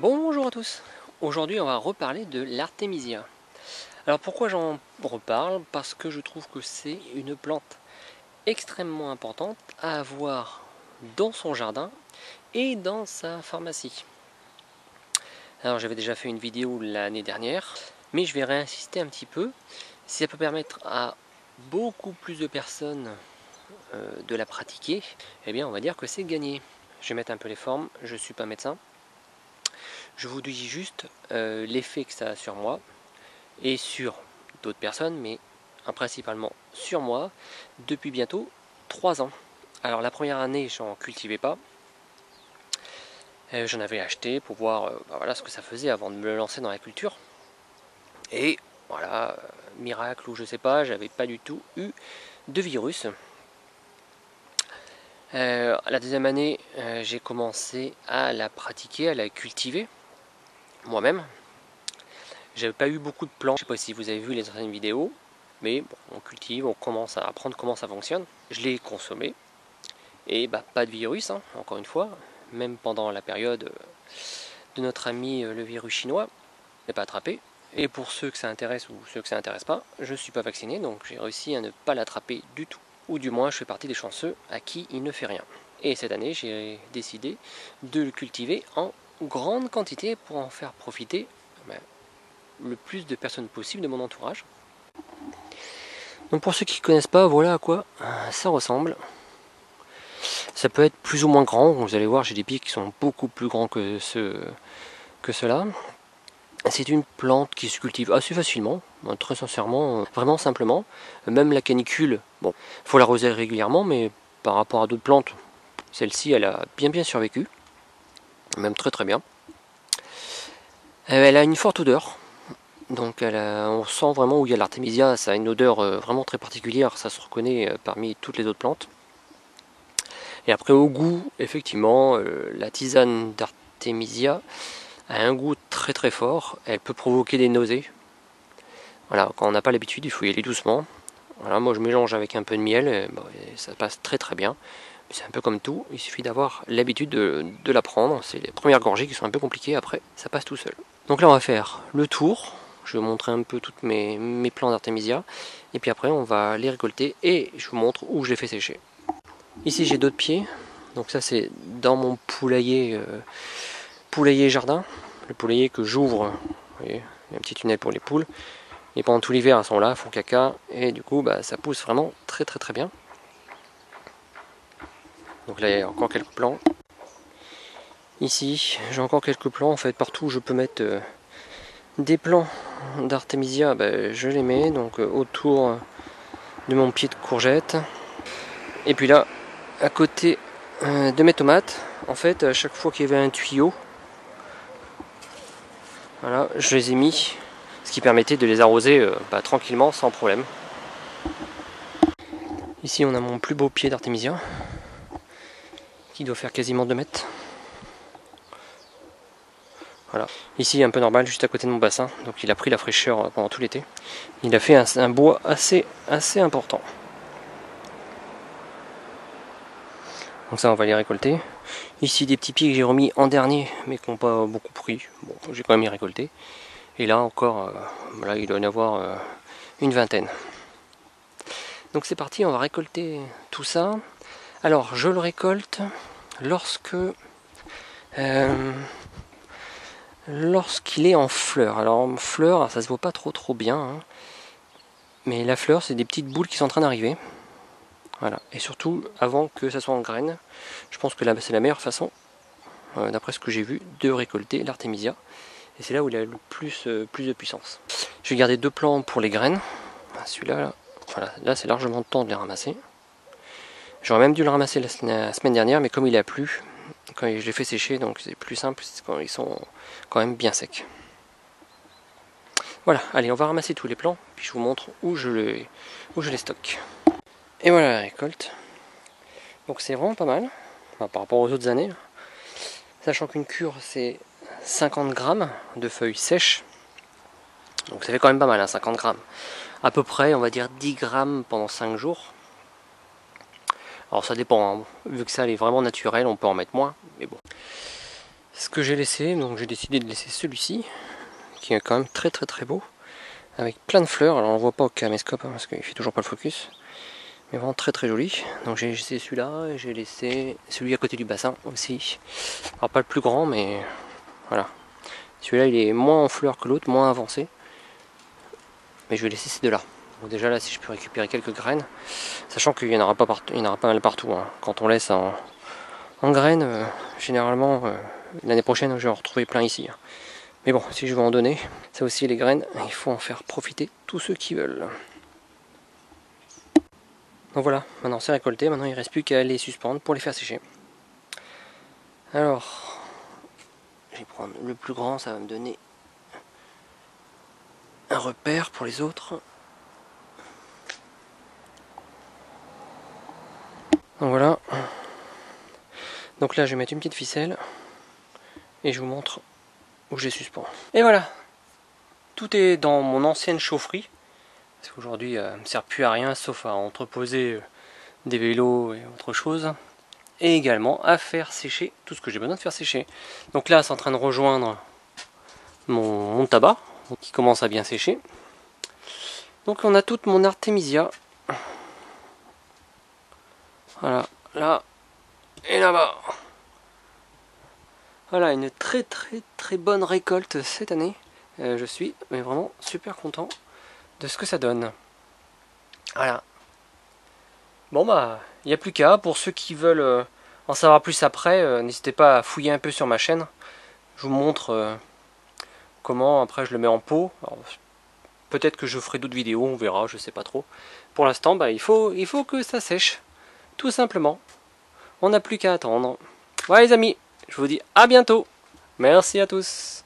Bonjour à tous. Aujourd'hui on va reparler de l'artémisia. Alors pourquoi j'en reparle? Parce que je trouve que c'est une plante extrêmement importante à avoir dans son jardin et dans sa pharmacie. Alors j'avais déjà fait une vidéo l'année dernière, mais je vais réinsister un petit peu. Si ça peut permettre à beaucoup plus de personnes de la pratiquer, eh bien on va dire que c'est gagné. Je vais mettre un peu les formes, je ne suis pas médecin. Je vous dis juste l'effet que ça a sur moi et sur d'autres personnes, mais principalement sur moi, depuis bientôt 3 ans. Alors la première année, j'en cultivais pas. J'en avais acheté pour voir voilà, ce que ça faisait avant de me lancer dans la culture. Et voilà, miracle ou je sais pas, j'avais pas du tout eu de virus. La deuxième année, j'ai commencé à la pratiquer, à la cultiver moi-même. J'avais pas eu beaucoup de plants, je sais pas si vous avez vu les anciennes vidéos, mais bon, on cultive, on commence à apprendre comment ça fonctionne. Je l'ai consommé, et bah, pas de virus, hein, encore une fois, même pendant la période de notre ami le virus chinois, je n'ai pas attrapé. Et pour ceux que ça intéresse ou ceux que ça intéresse pas, je ne suis pas vacciné, donc j'ai réussi à ne pas l'attraper du tout. Ou du moins, je fais partie des chanceux à qui il ne fait rien. Et cette année, j'ai décidé de le cultiver en grande quantité pour en faire profiter le plus de personnes possible de mon entourage. Donc pour ceux qui ne connaissent pas, voilà à quoi ça ressemble. Ça peut être plus ou moins grand, vous allez voir j'ai des pieds qui sont beaucoup plus grands que ceux-là. C'est une plante qui se cultive assez facilement, très sincèrement, vraiment simplement. Même la canicule, bon, il faut l'arroser régulièrement, mais par rapport à d'autres plantes, celle-ci elle a bien survécu, même très bien. Elle a une forte odeur. Donc on sent vraiment où il y a l'artémisia, ça a une odeur vraiment très particulière, ça se reconnaît parmi toutes les autres plantes. Et après au goût, effectivement, la tisane d'artémisia a un goût très fort, elle peut provoquer des nausées. Voilà, quand on n'a pas l'habitude, il faut y aller doucement. Voilà, moi je mélange avec un peu de miel, et ça passe très bien. C'est un peu comme tout, il suffit d'avoir l'habitude de la prendre. C'est les premières gorgées qui sont un peu compliquées, après ça passe tout seul. Donc là on va faire le tour. Je vais vous montrer un peu toutes mes plants d'artémisia. Et puis après on va les récolter et je vous montre où je les fais sécher. Ici j'ai d'autres pieds. Donc ça c'est dans mon poulailler, poulailler jardin. Le poulailler que j'ouvre. Vous voyez, il y a un petit tunnel pour les poules. Et pendant tout l'hiver elles sont là, elles font caca. Et du coup bah, ça pousse vraiment très bien. Donc là il y a encore quelques plants. Ici j'ai encore quelques plants. En fait partout où je peux mettre des plants d'artémisia, je les mets donc autour de mon pied de courgette. Et puis là, à côté de mes tomates, en fait, à chaque fois qu'il y avait un tuyau, voilà, je les ai mis, ce qui permettait de les arroser tranquillement, sans problème. Ici, on a mon plus beau pied d'artémisia, qui doit faire quasiment 2 mètres. Voilà. Ici, un peu normal, juste à côté de mon bassin, donc il a pris la fraîcheur pendant tout l'été. Il a fait un bois assez important. Donc ça on va les récolter. Ici des petits pieds que j'ai remis en dernier mais qui n'ont pas beaucoup pris. Bon, j'ai quand même les récolter. Et là encore, là, il doit y en avoir une vingtaine. Donc c'est parti, on va récolter tout ça. Alors je le récolte lorsqu'il est en fleur. Alors en fleur, ça se voit pas trop bien. Hein. Mais la fleur, c'est des petites boules qui sont en train d'arriver. Voilà. Et surtout, avant que ça soit en graines, je pense que là, c'est la meilleure façon, d'après ce que j'ai vu, de récolter l'artémisia. Et c'est là où il a le plus de puissance. Je vais garder 2 plants pour les graines. Celui-là, là, voilà, là c'est largement le temps de les ramasser. J'aurais même dû le ramasser la semaine dernière, mais comme il a plu, quand je l'ai fait sécher, donc c'est plus simple, c'est quand ils sont quand même bien secs. Voilà, allez, on va ramasser tous les plants, puis je vous montre où je les stocke. Et voilà la récolte. Donc c'est vraiment pas mal, par rapport aux autres années. Sachant qu'une cure c'est 50 grammes de feuilles sèches. Donc ça fait quand même pas mal, hein, 50 grammes. À peu près, on va dire 10 grammes pendant 5 jours. Alors ça dépend, hein. Vu que ça elle est vraiment naturelle, on peut en mettre moins, mais bon. ce que j'ai laissé. Donc j'ai décidé de laisser celui-ci, qui est quand même très beau, avec plein de fleurs. Alors on ne voit pas au caméscope, hein, parce qu'il fait toujours pas le focus, mais vraiment très joli. Donc j'ai laissé celui-là, et j'ai laissé celui à côté du bassin aussi. Alors pas le plus grand, mais voilà. Celui-là il est moins en fleurs que l'autre, moins avancé, mais je vais laisser ces deux-là. Donc déjà là, si je peux récupérer quelques graines, sachant qu'il n'y en aura pas partout, il y en aura pas mal partout, hein. Quand on laisse en graines, généralement l'année prochaine je vais en retrouver plein ici, hein. Mais bon, si je veux en donner, ça aussi les graines, il faut en faire profiter tous ceux qui veulent. Donc voilà, maintenant c'est récolté, maintenant il ne reste plus qu'à les suspendre pour les faire sécher. Alors, je vais prendre le plus grand, ça va me donner un repère pour les autres. Donc voilà. Donc là je vais mettre une petite ficelle et je vous montre où je les suspends. Et voilà, tout est dans mon ancienne chaufferie, parce qu'aujourd'hui elle ne me sert plus à rien sauf à entreposer des vélos et autre chose, et également à faire sécher tout ce que j'ai besoin de faire sécher. Donc là c'est en train de rejoindre mon tabac qui commence à bien sécher. Donc on a toute mon artémisia, voilà, là et là-bas. Voilà, une très bonne récolte cette année. Je suis vraiment super content de ce que ça donne. Voilà. Bon bah, il n'y a plus qu'à. Pour ceux qui veulent en savoir plus après, n'hésitez pas à fouiller un peu sur ma chaîne. Je vous montre comment après je le mets en pot. Peut-être que je ferai d'autres vidéos, on verra, je sais pas trop. Pour l'instant, bah, il faut que ça sèche. Tout simplement. On n'a plus qu'à attendre. Voilà les amis, je vous dis à bientôt. Merci à tous.